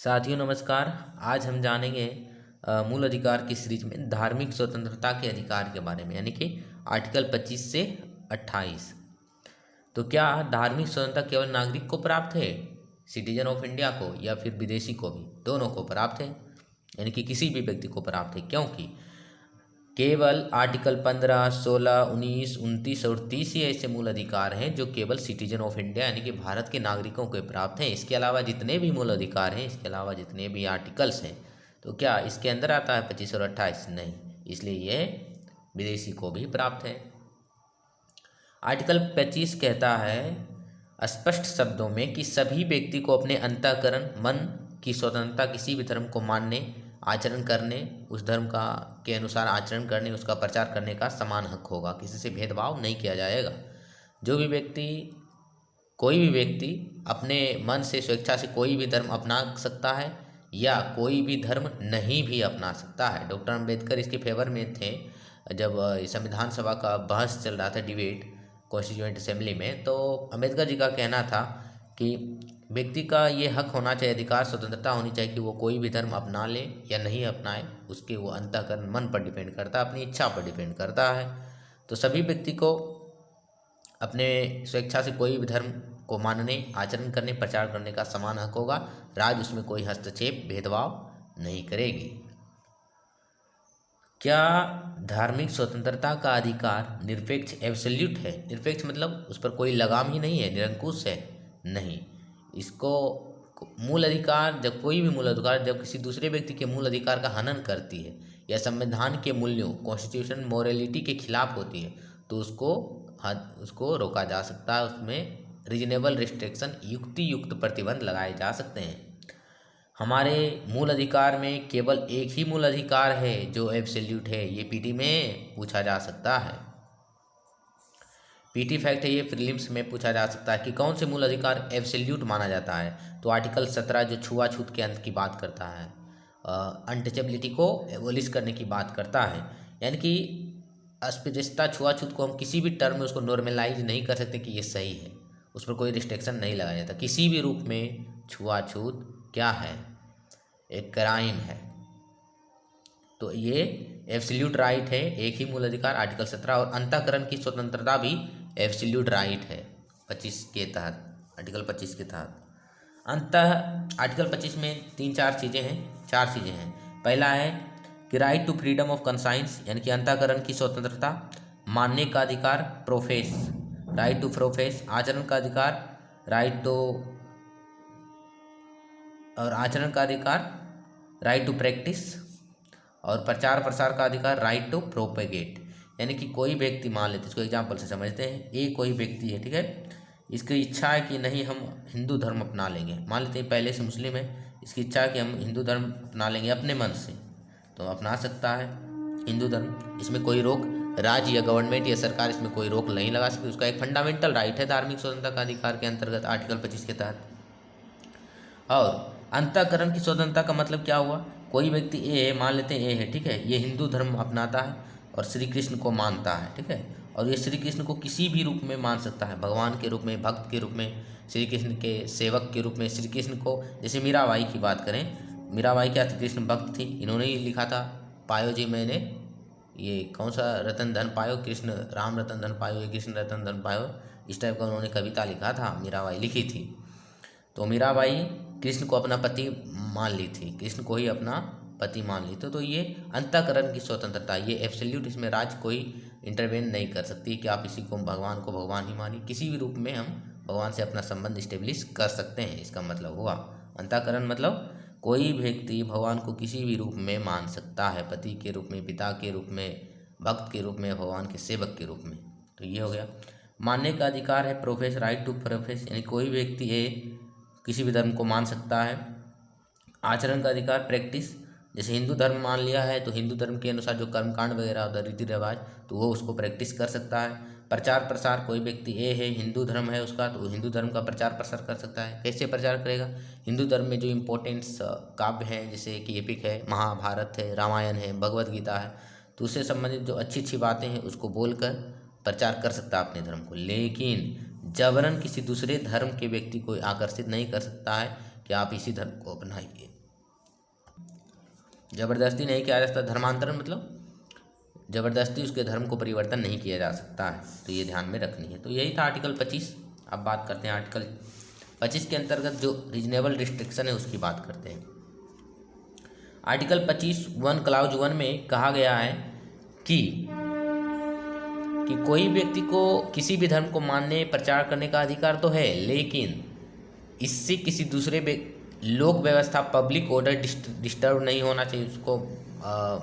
साथियों नमस्कार। आज हम जानेंगे मूल अधिकार की सीरीज में धार्मिक स्वतंत्रता के अधिकार के बारे में, यानी कि आर्टिकल 25 से 28। तो क्या धार्मिक स्वतंत्रता केवल नागरिक को प्राप्त है, सिटीजन ऑफ इंडिया को, या फिर विदेशी को भी? दोनों को प्राप्त है, यानी कि किसी भी व्यक्ति को प्राप्त है, क्योंकि केवल आर्टिकल 15, 16, 19, 29 और 30 ही ऐसे मूल अधिकार हैं जो केवल सिटीजन ऑफ इंडिया यानी कि भारत के नागरिकों को प्राप्त हैं। इसके अलावा जितने भी मूल अधिकार हैं, इसके अलावा जितने भी आर्टिकल्स हैं, तो क्या इसके अंदर आता है 25 और 28? नहीं, इसलिए ये विदेशी को भी प्राप्त है। आर्टिकल 25 कहता है स्पष्ट शब्दों में कि सभी व्यक्ति को अपने अंतःकरण मन की स्वतंत्रता किसी भी धर्म को मानने, आचरण करने, उस धर्म का के अनुसार आचरण करने, उसका प्रचार करने का समान हक होगा। किसी से भेदभाव नहीं किया जाएगा। जो भी व्यक्ति कोई भी व्यक्ति अपने मन से स्वेच्छा से कोई भी धर्म अपना सकता है या कोई भी धर्म नहीं भी अपना सकता है। डॉक्टर अम्बेडकर इसके फेवर में थे। जब संविधान सभा का बहस चल रहा था, डिबेट कॉन्स्टिट्यूएंट असेंबली में, तो अम्बेडकर जी का कहना था कि व्यक्ति का ये हक होना चाहिए, अधिकार स्वतंत्रता होनी चाहिए कि वो कोई भी धर्म अपना ले या नहीं अपनाए, उसके वो अंतःकरण मन पर डिपेंड करता है, अपनी इच्छा पर डिपेंड करता है। तो सभी व्यक्ति को अपने स्वेच्छा से कोई भी धर्म को मानने, आचरण करने, प्रचार करने का समान हक होगा। राज्य उसमें कोई हस्तक्षेप, भेदभाव नहीं करेगी। क्या धार्मिक स्वतंत्रता का अधिकार निरपेक्ष एब्सोल्यूट है? निरपेक्ष मतलब उस पर कोई लगाम ही नहीं है, निरंकुश है? नहीं। इसको मूल अधिकार, जब कोई भी मूल अधिकार जब किसी दूसरे व्यक्ति के मूल अधिकार का हनन करती है या संविधान के मूल्यों, कॉन्स्टिट्यूशन मोरालिटी के खिलाफ होती है, तो उसको रोका जा सकता है। उसमें रीजनेबल रिस्ट्रिक्शन, युक्ति युक्त प्रतिबंध लगाए जा सकते हैं। हमारे मूल अधिकार में केवल एक ही मूल अधिकार है जो एब्सोल्यूट है, ये पीटी में पूछा जा सकता है। पीटी फैक्ट है, ये प्रीलिम्स में पूछा जा सकता है कि कौन से मूल अधिकार एब्सोल्यूट माना जाता है। तो आर्टिकल 17 जो छुआछूत के अंत की बात करता है, अनटचेबिलिटी को एबोलिश करने की बात करता है, यानी कि अस्पृश्यता, छुआछूत को हम किसी भी टर्म में उसको नॉर्मलाइज नहीं कर सकते कि ये सही है, उस पर कोई रिस्ट्रिक्शन नहीं लगाया जाता। किसी भी रूप में छुआछूत क्या है? एक क्राइम है। तो ये एब्सोल्यूट राइट है, एक ही मूल अधिकार आर्टिकल 17। और अंतःकरण की स्वतंत्रता भी एब्सोल्यूट राइट है 25 के तहत, आर्टिकल 25 के तहत। आर्टिकल 25 में चार चीज़ें हैं। पहला है कि right to freedom of conscience, यानी कि अंतःकरण की स्वतंत्रता, मानने का अधिकार, प्रोफेस, राइट टू प्रोफेस, आचरण का अधिकार, राइट टू, और आचरण का अधिकार राइट टू प्रैक्टिस, और प्रचार प्रसार का अधिकार राइट टू प्रोपेगेट। यानी कि कोई व्यक्ति, मान लेते, इसको एग्जाम्पल से समझते हैं, एक कोई व्यक्ति है, ठीक है, इसकी इच्छा है कि नहीं हम हिंदू धर्म अपना लेंगे। मान लेते हैं पहले से मुस्लिम है, इसकी इच्छा है कि हम हिंदू धर्म अपना लेंगे अपने मन से, तो अपना सकता है हिंदू धर्म। इसमें कोई रोक, राज्य या गवर्नमेंट या सरकार इसमें कोई रोक नहीं लगा सकती। उसका एक फंडामेंटल राइट है धार्मिक स्वतंत्रता का अधिकार के अंतर्गत आर्टिकल 25 के तहत। और अंतःकरण की स्वतंत्रता का मतलब क्या हुआ? कोई व्यक्ति ए है, मान लेते हैं ए है, ठीक है, ये हिंदू धर्म अपनाता है और श्री कृष्ण को मानता है, ठीक है, और ये श्री कृष्ण को किसी भी रूप में मान सकता है, भगवान के रूप में, भक्त के रूप में, श्री कृष्ण के सेवक के रूप में। श्री कृष्ण को, जैसे मीराबाई की बात करें, मीराबाई क्या थी? कृष्ण भक्त थी। इन्होंने ही लिखा था, पायो जी मैंने ये कौन सा रतन धन पायो, कृष्ण राम रतन धन पायो, ये कृष्ण रतन धन पायो, इस टाइप का उन्होंने कविता लिखा था, मीराबाई लिखी थी। तो मीराबाई कृष्ण को अपना पति मान ली थी, कृष्ण को ही अपना पति मान ली। तो ये अंतःकरण की स्वतंत्रता, ये एब्सोल्यूट, इसमें राज्य कोई इंटरवेन नहीं कर सकती कि आप इसी को भगवान ही मानिए। किसी भी रूप में हम भगवान से अपना संबंध इस्टेब्लिश कर सकते हैं, इसका मतलब हुआ अंतःकरण। मतलब कोई व्यक्ति भगवान को किसी भी रूप में मान सकता है, पति के रूप में, पिता के रूप में, भक्त के रूप में, भगवान के सेवक के रूप में। तो ये हो गया। मानने का अधिकार है, प्रोफेस, राइट टू प्रोफेस, यानी कोई व्यक्ति किसी भी धर्म को मान सकता है। आचरण का अधिकार, प्रैक्टिस, जैसे हिंदू धर्म मान लिया है तो हिंदू धर्म के अनुसार जो कर्मकांड वगैरह होता है, रीति रिवाज, तो वो उसको प्रैक्टिस कर सकता है। प्रचार प्रसार, कोई व्यक्ति है, हिंदू धर्म है उसका, तो वो हिंदू धर्म का प्रचार प्रसार कर सकता है। कैसे प्रचार करेगा? हिंदू धर्म में जो इम्पोर्टेंट्स काव्य हैं, जैसे कि एपिक है, महाभारत है, रामायण है, भगवत गीता है, तो उससे संबंधित जो अच्छी अच्छी बातें हैं उसको बोलकर प्रचार कर सकता है अपने धर्म को। लेकिन जबरन किसी दूसरे धर्म के व्यक्ति को आकर्षित नहीं कर सकता है कि आप इसी धर्म को अपनाइए। ज़बरदस्ती नहीं किया जा सकता। धर्मांतरण मतलब ज़बरदस्ती उसके धर्म को परिवर्तन नहीं किया जा सकता है, तो ये ध्यान में रखनी है। तो यही था आर्टिकल 25। अब बात करते हैं आर्टिकल 25 के अंतर्गत जो रीजनेबल रिस्ट्रिक्शन है उसकी बात करते हैं। आर्टिकल 25(1) क्लाउज 1 में कहा गया है कि कोई व्यक्ति को किसी भी धर्म को मानने प्रचार करने का अधिकार तो है, लेकिन इससे किसी दूसरे लोक व्यवस्था पब्लिक ऑर्डर डिस्टर्ब नहीं होना चाहिए। उसको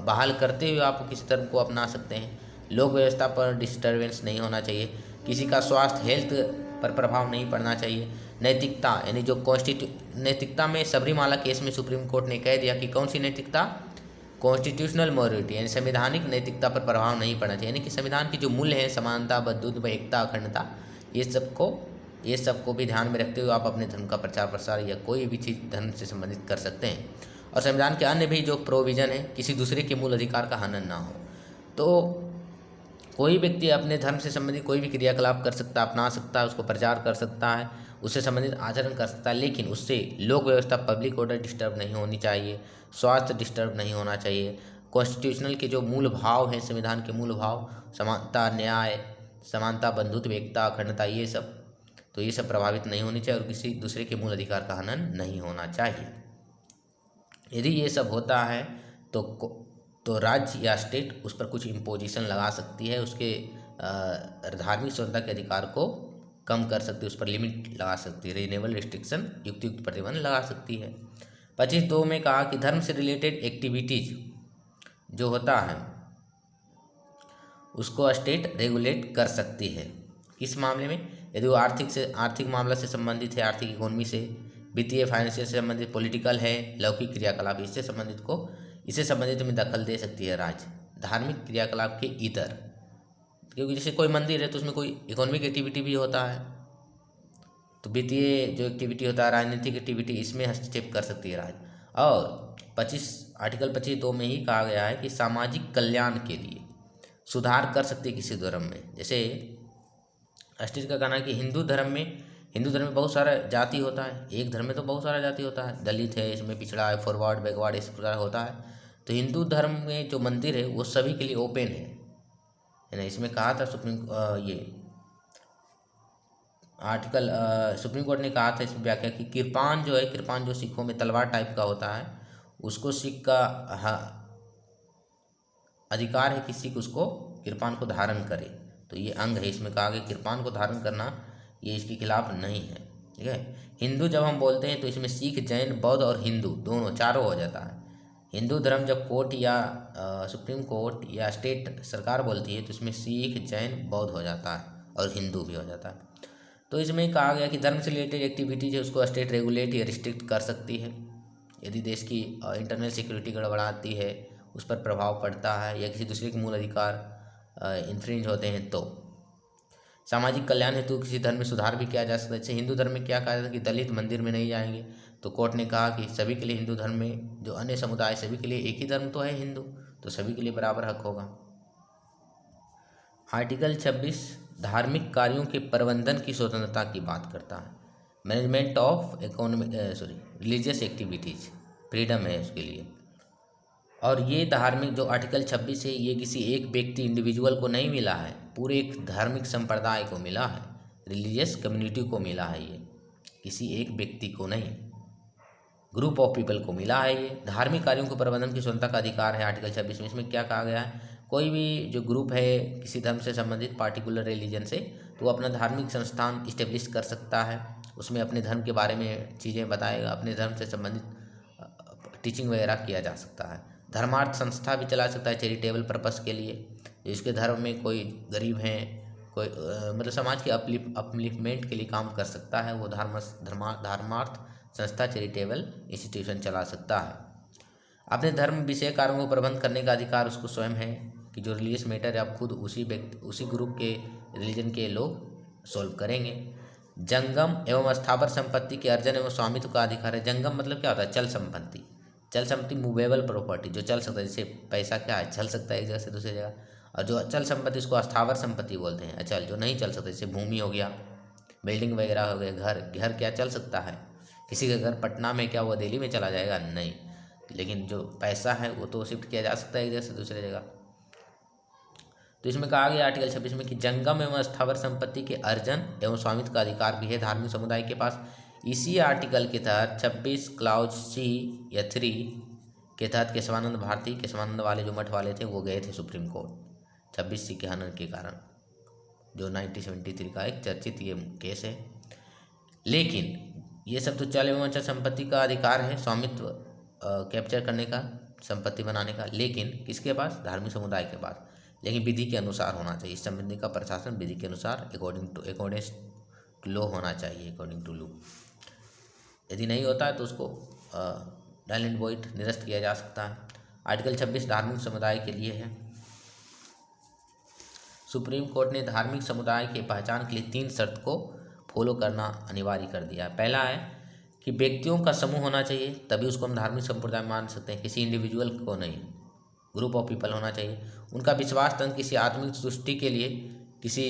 बहाल करते हुए आप किसी धर्म को अपना सकते हैं। लोक व्यवस्था पर डिस्टर्बेंस नहीं होना चाहिए। किसी का स्वास्थ्य हेल्थ पर प्रभाव नहीं पड़ना चाहिए। नैतिकता यानी जो नैतिकता में सबरीमाला केस में सुप्रीम कोर्ट ने कह दिया कि कौन सी नैतिकता, कॉन्स्टिट्यूशनल मॉरलिटी यानी संवैधानिक नैतिकता पर प्रभाव नहीं पड़ना चाहिए। यानी कि संविधान की जो मूल्य हैं समानता, बंधुत्व, एकता, अखंडता, ये सबको भी ध्यान में रखते हुए आप अपने धर्म का प्रचार प्रसार या कोई भी चीज़ धर्म से संबंधित कर सकते हैं। और संविधान के अन्य भी जो प्रोविज़न है किसी दूसरे के मूल अधिकार का हनन ना हो। तो कोई व्यक्ति अपने धर्म से संबंधित कोई भी क्रियाकलाप कर सकता है, अपना सकता है, उसको प्रचार कर सकता है, उससे संबंधित आचरण कर सकता है, लेकिन उससे लोक व्यवस्था पब्लिक ऑर्डर डिस्टर्ब नहीं होनी चाहिए, स्वास्थ्य डिस्टर्ब नहीं होना चाहिए। कॉन्स्टिट्यूशनल के जो मूल भाव हैं, संविधान के मूल भाव समानता, न्याय, समानता, बंधुत्व, एकता, अखंडता, ये सब प्रभावित नहीं होनी चाहिए और किसी दूसरे के मूल अधिकार का हनन नहीं होना चाहिए। यदि ये सब होता है तो राज्य या स्टेट उस पर कुछ इम्पोजिशन लगा सकती है, उसके धार्मिक स्वतंत्रता के अधिकार को कम कर सकती है, उस पर लिमिट लगा सकती है, रीजनेबल रिस्ट्रिक्शन, युक्त प्रतिबंध लगा सकती है। 25(2) में कहा कि धर्म से रिलेटेड एक्टिविटीज जो होता है उसको स्टेट रेगुलेट कर सकती है। किस मामले में? यदि वो आर्थिक मामला से संबंधित है, आर्थिक इकोनॉमी से, वित्तीय फाइनेंशियल से संबंधित, पॉलिटिकल है, लौकिक क्रियाकलाप इससे संबंधित में दखल दे सकती है राज्य। धार्मिक क्रियाकलाप के इतर, क्योंकि जैसे कोई मंदिर है तो उसमें कोई इकोनॉमिक एक्टिविटी भी होता है, तो वित्तीय जो एक्टिविटी होता है, राजनीतिक एक्टिविटी, इसमें हस्तक्षेप कर सकती है राज्य। और आर्टिकल 25(2) में ही कहा गया है कि सामाजिक कल्याण के लिए सुधार कर सकती है किसी धर्म में। जैसे स्टेट का कहना है कि हिंदू धर्म में बहुत सारा जाति होता है, एक धर्म में तो बहुत सारा जाति होता है, दलित है, इसमें पिछड़ा है, फॉरवर्ड, बैकवर्ड, इस प्रकार होता है। तो हिंदू धर्म में जो मंदिर है वो सभी के लिए ओपन है ना। इसमें कहा था सुप्रीम कोर्ट ने कहा था इसमें व्याख्या की कृपान जो सिखों में तलवार टाइप का होता है, उसको सिख का अधिकार है कि सिख उसको कृपान को धारण करे, तो ये अंग है। इसमें कहा गया कृपान को धारण करना ये इसके खिलाफ नहीं है, ठीक है। हिंदू जब हम बोलते हैं तो इसमें सिख, जैन, बौद्ध और हिंदू चारों हो जाता है। हिंदू धर्म जब कोर्ट या सुप्रीम कोर्ट या स्टेट सरकार बोलती है तो इसमें सिख, जैन, बौद्ध हो जाता है और हिंदू भी हो जाता है। तो इसमें कहा गया कि धर्म से रिलेटेड एक्टिविटीज है उसको स्टेट रेगुलेट या रिस्ट्रिक्ट कर सकती है। यदि देश की इंटरनल सिक्योरिटी गड़बड़ाती है, उस पर प्रभाव पड़ता है या किसी दूसरे के मूल अधिकार इन्फ्रिंज होते हैं तो सामाजिक कल्याण हेतु किसी धर्म में सुधार भी किया जा सकता है। जैसे हिंदू धर्म में क्या कहा जाता है कि दलित मंदिर में नहीं जाएंगे, तो कोर्ट ने कहा कि सभी के लिए हिंदू धर्म में जो अन्य समुदाय सभी के लिए एक ही धर्म तो है हिंदू, तो सभी के लिए बराबर हक होगा। आर्टिकल 26 धार्मिक कार्यों के प्रबंधन की स्वतंत्रता की बात करता है। Management of religious activities freedom है उसके लिए। और ये धार्मिक जो आर्टिकल 26 है ये किसी एक व्यक्ति इंडिविजुअल को नहीं मिला है, पूरे एक धार्मिक संप्रदाय को मिला है, रिलीजियस कम्युनिटी को मिला है, ये किसी एक व्यक्ति को नहीं, ग्रुप ऑफ पीपल को मिला है। ये धार्मिक कार्यों के प्रबंधन की स्वतंत्रता का अधिकार है आर्टिकल 26 में। इसमें क्या कहा गया है, कोई भी जो ग्रुप है किसी धर्म से संबंधित पार्टिकुलर रिलीजन से, तो वो अपना धार्मिक संस्थान इस्टेब्लिश कर सकता है, उसमें अपने धर्म के बारे में चीज़ें बताएगा, अपने धर्म से संबंधित टीचिंग वगैरह किया जा सकता है। धर्मार्थ संस्था भी चला सकता है चैरिटेबल पर्पस के लिए, जिसके धर्म में कोई गरीब हैं, कोई मतलब समाज के अपलिफ्टमेंट के लिए काम कर सकता है, वो धर्मार्थ संस्था चैरिटेबल इंस्टीट्यूशन चला सकता है। अपने धर्म विषय कार्यों को प्रबंध करने का अधिकार उसको स्वयं है कि जो रिलीजियस मैटर है आप खुद उसी ग्रुप के रिलीजन के लोग सॉल्व करेंगे। जंगम एवं स्थावर संपत्ति के अर्जन एवं स्वामित्व का अधिकार है। जंगम मतलब क्या होता है, चल संपत्ति मूवेबल प्रॉपर्टी, जो चल सकता है, जैसे पैसा क्या है, चल सकता है एक जगह से दूसरी जगह। और जो अचल संपत्ति उसको स्थावर संपत्ति बोलते हैं, अचल जो नहीं चल सकता, जैसे भूमि हो गया, बिल्डिंग वगैरह हो गया, घर क्या चल सकता है, किसी का घर पटना में, क्या वो दिल्ली में चला जाएगा? नहीं। लेकिन जो पैसा है वो तो शिफ्ट किया जा सकता है एक जगह से दूसरे जगह। तो इसमें कहा गया आर्टिकल 26 में कि जंगम एवं स्थावर संपत्ति के अर्जन एवं स्वामित्व का अधिकार भी है धार्मिक समुदाय के पास। इसी आर्टिकल के तहत 26 क्लाउज सी या 3 के तहत केशवानंद वाले जो मठ वाले थे वो गए थे सुप्रीम कोर्ट 26 सी के हनन के कारण, जो 1973 का एक चर्चित ये केस है। लेकिन ये सब तो चल एवं अचल संपत्ति का अधिकार है, स्वामित्व कैप्चर करने का, संपत्ति बनाने का, लेकिन किसके पास? धार्मिक समुदाय के पास। लेकिन विधि के अनुसार होना चाहिए। इस संबंधी का प्रशासन विधि के अनुसार अकॉर्डिंग टू लॉ होना चाहिए, अकॉर्डिंग टू लॉ। यदि नहीं होता है तो उसको नल एंड वॉइड निरस्त किया जा सकता है। आर्टिकल 26 धार्मिक समुदाय के लिए है। सुप्रीम कोर्ट ने धार्मिक समुदाय के पहचान के लिए 3 शर्त को फॉलो करना अनिवार्य कर दिया। पहला है कि व्यक्तियों का समूह होना चाहिए, तभी उसको हम धार्मिक संप्रदाय मान सकते हैं, किसी इंडिविजुअल को नहीं। ग्रुप ऑफ पीपल होना चाहिए। उनका विश्वास तंत्र किसी आत्मिक सृष्टि के लिए किसी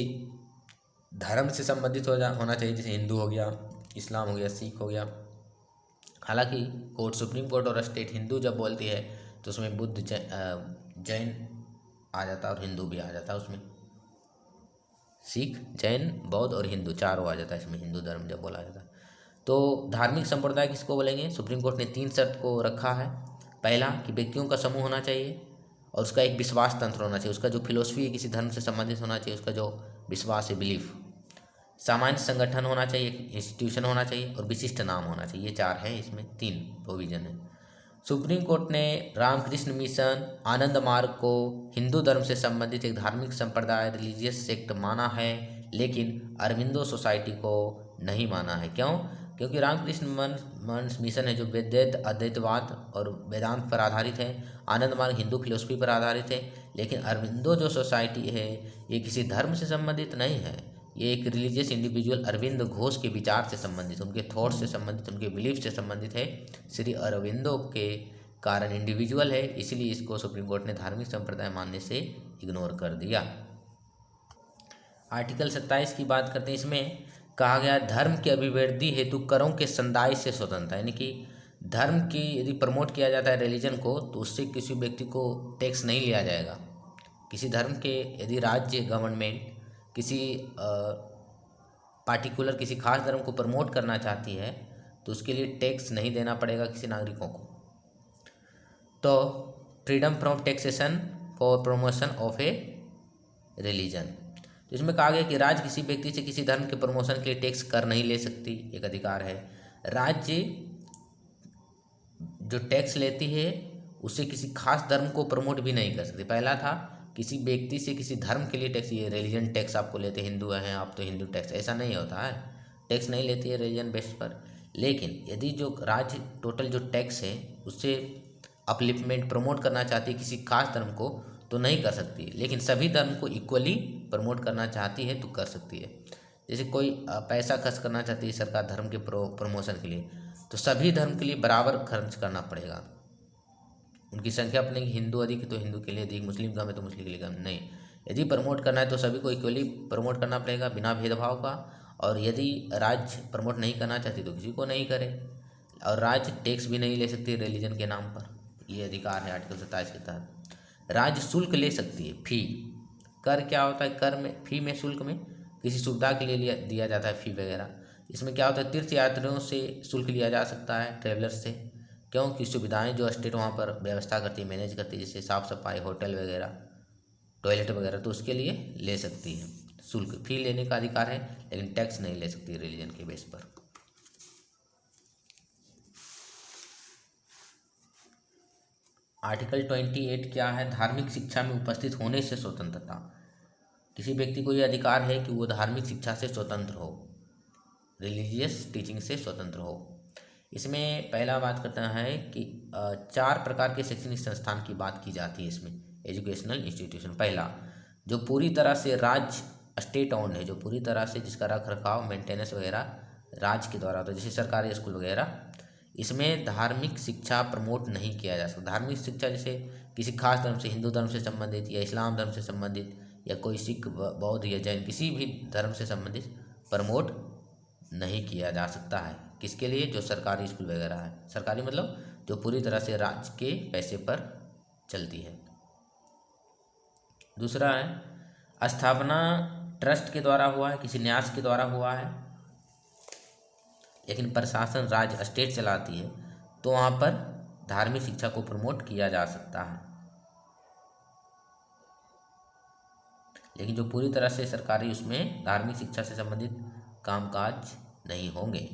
धर्म से संबंधित होना चाहिए, जैसे हिंदू हो गया, इस्लाम हो गया, सिख हो गया। हालांकि कोर्ट, सुप्रीम कोर्ट और स्टेट हिंदू जब बोलती है तो उसमें बुद्ध, जैन आ जाता है और हिंदू भी आ जाता है उसमें। सिख, जैन, बौद्ध और हिंदू चारों आ जाता है इसमें, हिंदू धर्म जब बोला जाता है। तो धार्मिक संप्रदाय किसको बोलेंगे? सुप्रीम कोर्ट ने 3 शर्त को रखा है। पहला कि व्यक्तियों का समूह होना चाहिए और उसका एक विश्वास तंत्र होना चाहिए, उसका जो फिलोसफी है किसी धर्म से संबंधित होना चाहिए, उसका जो विश्वास है, बिलीफ। सामान्य संगठन होना चाहिए, इंस्टीट्यूशन होना चाहिए और विशिष्ट नाम होना चाहिए। ये 4 है, इसमें 3 प्रोविजन है। सुप्रीम कोर्ट ने रामकृष्ण मिशन आनंद मार्ग को हिंदू धर्म से संबंधित एक धार्मिक संप्रदाय, रिलीजियस सेक्ट माना है, लेकिन अरविंदो सोसाइटी को नहीं माना है। क्यों? क्योंकि रामकृष्ण मिशन है जो वैद्य अद्वैतवाद और वेदांत पर आधारित है, आनंद मार्ग हिंदू फिलोसफी पर आधारित है, लेकिन अरविंदो जो सोसाइटी है ये किसी धर्म से संबंधित नहीं है। ये एक रिलीजियस इंडिविजुअल अरविंद घोष के विचार से संबंधित, उनके थॉट से संबंधित, उनके बिलीफ से संबंधित है। श्री अरविंदो के कारण इंडिविजुअल है, इसलिए इसको सुप्रीम कोर्ट ने धार्मिक संप्रदाय मानने से इग्नोर कर दिया। आर्टिकल 27 की बात करते हैं। इसमें कहा गया धर्म की अभिवृद्धि हेतु करों के संदाय से स्वतंत्र, यानी कि धर्म की यदि प्रमोट किया जाता है रिलीजन को तो उससे किसी व्यक्ति को टैक्स नहीं लिया जाएगा। किसी धर्म के यदि राज्य गवर्नमेंट किसी पार्टिकुलर किसी खास धर्म को प्रमोट करना चाहती है तो उसके लिए टैक्स नहीं देना पड़ेगा किसी नागरिकों को। तो freedom from taxation for promotion of A religion, तो इसमें कहा गया कि राज्य किसी व्यक्ति से किसी धर्म के प्रमोशन के लिए टैक्स कर नहीं ले सकती, एक अधिकार है। राज्य जो टैक्स लेती है उससे किसी खास धर्म को प्रमोट भी नहीं कर सकती। पहला था किसी व्यक्ति से किसी धर्म के लिए टैक्स, ये रिलीजन टैक्स आपको लेते, हिंदू हैं आप तो हिंदू टैक्स, ऐसा नहीं होता है। टैक्स नहीं लेती है रिलीजन बेस पर। लेकिन यदि जो राज्य टोटल जो टैक्स है उससे अपलिफ्टमेंट प्रमोट करना चाहती है किसी खास धर्म को तो नहीं कर सकती, लेकिन सभी धर्म को इक्वली प्रमोट करना चाहती है तो कर सकती है। जैसे कोई पैसा खर्च करना चाहती है सरकार धर्म के प्रमोशन के लिए तो सभी धर्म के लिए बराबर खर्च करना पड़ेगा। उनकी संख्या अपने हिंदू अधिक है तो हिंदू के लिए अधिक, मुस्लिम कम है तो मुस्लिम के लिए कम, नहीं। यदि प्रमोट करना है तो सभी को इक्वली प्रमोट करना पड़ेगा बिना भेदभाव का। और यदि राज्य प्रमोट नहीं करना चाहती तो किसी को नहीं करे। और राज्य टैक्स भी नहीं ले सकती रिलीजन के नाम पर, ये अधिकार है आर्टिकल 27 के तहत। राज्य शुल्क ले सकती है, फी। कर क्या होता है? कर में, फी में, शुल्क में किसी सुविधा के लिए दिया जाता है फी वगैरह। इसमें क्या होता है? तीर्थ यात्रियों से शुल्क लिया जा सकता है, ट्रेवलर्स से। क्योंकि सुविधाएं जो स्टेट वहाँ पर व्यवस्था करती है, मैनेज करती है, जैसे साफ़ सफाई, होटल वगैरह, टॉयलेट वगैरह, तो उसके लिए ले सकती है शुल्क। फी लेने का अधिकार है लेकिन टैक्स नहीं ले सकती रिलीजन के बेस पर। आर्टिकल 28 क्या है? धार्मिक शिक्षा में उपस्थित होने से स्वतंत्रता। किसी व्यक्ति को यह अधिकार है कि वो धार्मिक शिक्षा से स्वतंत्र हो, रिलीजियस टीचिंग से स्वतंत्र हो। इसमें पहला बात करता है कि 4 प्रकार के शैक्षणिक संस्थान की बात की जाती है इसमें, एजुकेशनल इंस्टीट्यूशन। पहला, जो पूरी तरह से राज्य स्टेट ऑन है, जो पूरी तरह से जिसका रख रखाव मेंटेनेंस वगैरह राज्य के द्वारा होता है, जैसे सरकारी स्कूल वगैरह। इसमें धार्मिक शिक्षा प्रमोट नहीं किया जा सकता। धार्मिक शिक्षा जैसे किसी खास धर्म से, हिंदू धर्म से संबंधित या इस्लाम धर्म से संबंधित या कोई सिख, बौद्ध या जैन, किसी भी धर्म से संबंधित प्रमोट नहीं किया जा सकता है। किसके लिए? जो सरकारी स्कूल वगैरह है। सरकारी मतलब जो पूरी तरह से राज्य के पैसे पर चलती है। दूसरा है स्थापना ट्रस्ट के द्वारा हुआ है, किसी न्यास के द्वारा हुआ है, लेकिन प्रशासन राज्य स्टेट चलाती है, तो वहाँ पर धार्मिक शिक्षा को प्रमोट किया जा सकता है। लेकिन जो पूरी तरह से सरकारी, उसमें धार्मिक शिक्षा से संबंधित कामकाज नहीं होंगे।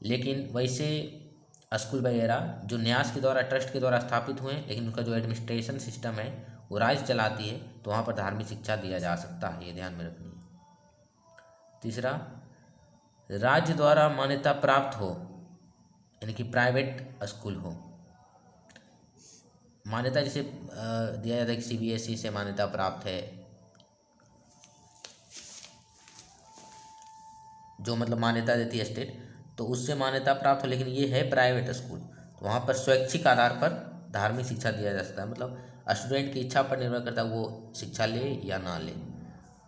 लेकिन वैसे स्कूल वगैरह जो न्यास के द्वारा, ट्रस्ट के द्वारा स्थापित हुए, लेकिन उनका जो एडमिनिस्ट्रेशन सिस्टम है वो राज्य चलाती है, तो वहाँ पर धार्मिक शिक्षा दिया जा सकता है, ये ध्यान में रखनी है। तीसरा, राज्य द्वारा मान्यता प्राप्त हो, यानी कि प्राइवेट स्कूल हो। मान्यता जैसे दिया जाता है कि CBSE से मान्यता प्राप्त है, जो मतलब मान्यता देती है स्टेट, तो उससे मान्यता प्राप्त हो, लेकिन ये है प्राइवेट स्कूल, तो वहाँ पर स्वैच्छिक आधार पर धार्मिक शिक्षा दिया जा सकता है। मतलब स्टूडेंट की इच्छा पर निर्भर करता है वो शिक्षा ले या ना ले।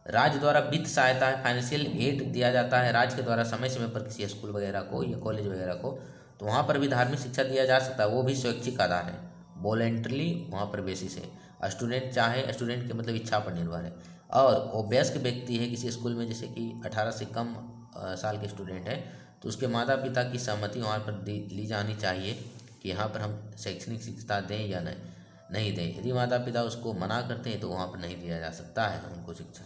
राज्य द्वारा वित्त सहायता है, फाइनेंशियल एड दिया जाता है राज्य के द्वारा समय समय पर किसी स्कूल वगैरह को या कॉलेज वगैरह को, तो वहाँ पर भी धार्मिक शिक्षा दिया जा सकता है, वो भी स्वैच्छिक आधार है, वॉलेंटरली वहाँ पर बेसिस है। स्टूडेंट चाहे, स्टूडेंट के मतलब इच्छा पर निर्भर है। और वो वयस्क व्यक्ति है किसी स्कूल में, जैसे कि 18 से कम साल के स्टूडेंट है, तो उसके माता पिता की सहमति वहाँ पर ली जानी चाहिए कि यहाँ पर हम शैक्षणिक शिक्षा दें या नहीं दें। यदि माता पिता उसको मना करते हैं तो वहाँ पर नहीं दिया जा सकता है उनको शिक्षा।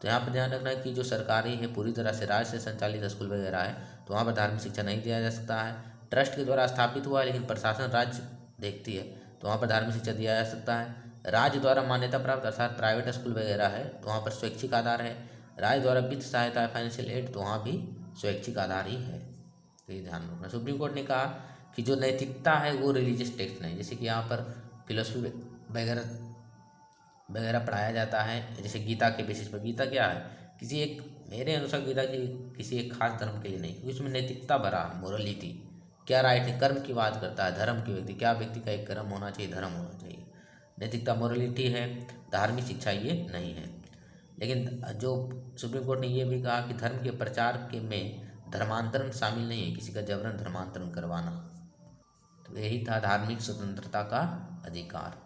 तो यहाँ पर ध्यान रखना है कि जो सरकारी है, पूरी तरह से राज्य से संचालित स्कूल वगैरह है, तो वहाँ पर धार्मिक शिक्षा नहीं दिया जा सकता है। ट्रस्ट के द्वारा स्थापित हुआ है, लेकिन प्रशासन राज्य देखती है, तो वहाँ पर धार्मिक शिक्षा दिया जा सकता है। राज्य द्वारा मान्यता प्राप्त अर्थात प्राइवेट स्कूल वगैरह है, तो वहाँ पर स्वैच्छिक आधार है। राज्य द्वारा वित्त सहायता है, फाइनेंशियल एड, तो वहाँ भी स्वैच्छिक आधार ही है, तो ये ध्यान रखना। सुप्रीम कोर्ट ने कहा कि जो नैतिकता है वो रिलीजियस टेक्स्ट नहीं, जैसे कि यहाँ पर फिलोसफी वगैरह वगैरह पढ़ाया जाता है, जैसे गीता के बेसिस पर। गीता क्या है? किसी एक, मेरे अनुसार गीता की किसी एक खास धर्म के लिए नहीं, क्योंकि उसमें नैतिकता भरा है, मोरलिटी, क्या राइट है, कर्म की बात करता है, धर्म की व्यक्ति, क्या व्यक्ति का एक कर्म होना चाहिए, धर्म होना चाहिए, नैतिकता मोरलिटी है, धार्मिक शिक्षा ये नहीं है। लेकिन जो सुप्रीम कोर्ट ने ये भी कहा कि धर्म के प्रचार के में धर्मांतरण शामिल नहीं है, किसी का जबरन धर्मांतरण करवाना। तो यही था धार्मिक स्वतंत्रता का अधिकार।